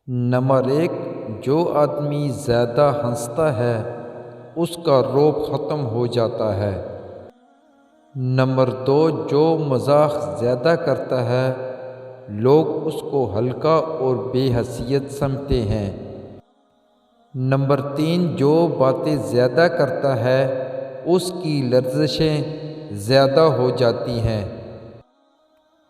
Number 1، جو آدمی زیادہ ہنستا ہے اس کا رعب ختم ہو جاتا ہے۔ نمبر 2، جو مزاح زیادہ کرتا ہے لوگ اس کو ہلکا اور بے حیثیت سمجھتے ہیں۔ نمبر 3، جو باتیں زیادہ کرتا ہے اس کی لرزشیں زیادہ ہو جاتی ہیں۔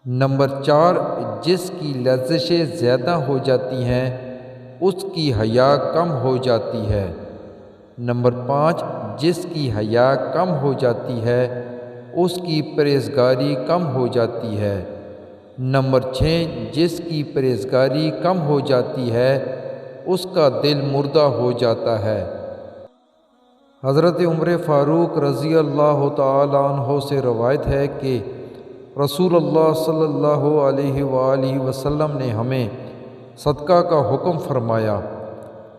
نمبر 4، جس کی لرزشیں زیادہ ہو جاتی ہیں اس کی حیا کم ہو جاتی ہے۔ نمبر 5، جس کی حیا کم ہو جاتی ہے اس کی پرہیزگاری کم ہو جاتی ہے۔ نمبر 6، جس کی پرہیزگاری کم ہو جاتی ہے اس کا دل مردہ ہو جاتا ہے۔ حضرت عمر فاروق رضی اللہ تعالی عنہ سے روایت ہے کہ رسول اللہ صلی اللہ علیہ وآلہ وسلم نے ہمیں صدقہ کا حکم فرمایا۔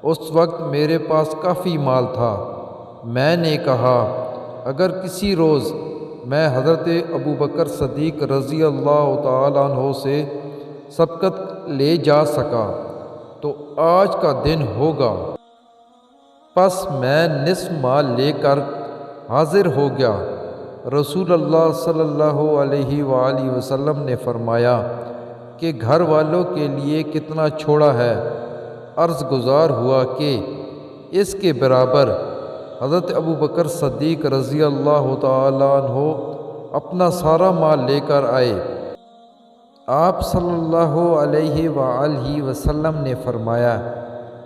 اس وقت میرے پاس کافی مال تھا۔ میں نے کہا اگر کسی روز میں حضرت ابوبکر صدیق رضی اللہ تعالی عنہ سے سبقت لے جا سکا تو آج کا دن ہوگا۔ پس میں نصف مال لے کر حاضر ہو گیا۔ رسول اللہ صلی اللہ علیہ وآلہ وسلم نے فرمایا کہ گھر والوں کے لیے کتنا چھوڑا ہے؟ عرض گزار ہوا کہ اس کے برابر۔ حضرت ابوبکر صدیق رضی اللہ تعالی عنہ اپنا سارا مال لے کر آئے۔ آپ صلی اللہ علیہ وآلہ وسلم نے فرمایا،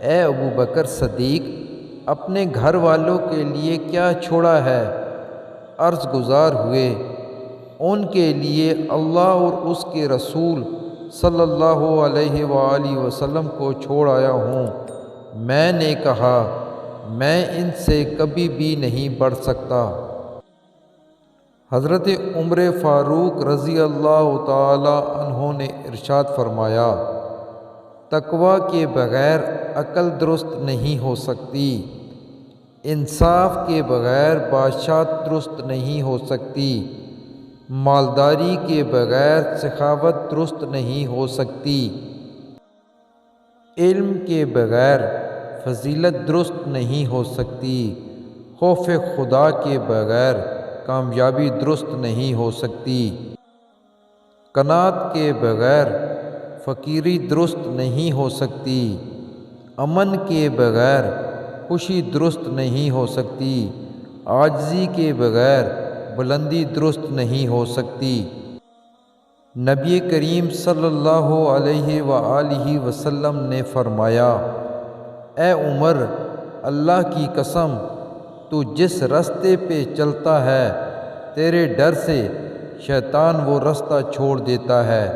اے ابوبکر صدیق، اپنے گھر والوں کے لیے کیا چھوڑا ہے؟ عرض گزار ہوئے، ان کے لیے اللہ اور اس کے رسول صلی اللہ علیہ وآلہ وسلم کو چھوڑ آیا ہوں۔ میں نے کہا میں ان سے کبھی بھی نہیں بڑھ سکتا۔ حضرت عمر فاروق رضی اللہ تعالی عنہ نے ارشاد فرمایا، تقوی کے بغیر عقل درست نہیں ہو سکتی، انصاف کے بغیر بادشاہت درست نہیں ہو سکتی، مالداری کے بغیر سخاوت درست نہیں ہو سکتی، علم کے بغیر فضیلت درست نہیں ہو سکتی، خوف خدا کے بغیر کامیابی درست نہیں ہو سکتی، قناعت کے بغیر فقیری درست نہیں ہو سکتی، امن کے بغیر خوشی درست نہیں ہو سکتی، عاجزی کے بغیر بلندی درست نہیں ہو سکتی۔ نبی کریم صلی اللہ علیہ وآلہ وسلم نے فرمایا، اے عمر، اللہ کی قسم، تو جس راستے پہ چلتا ہے تیرے ڈر سے شیطان وہ راستہ چھوڑ دیتا ہے۔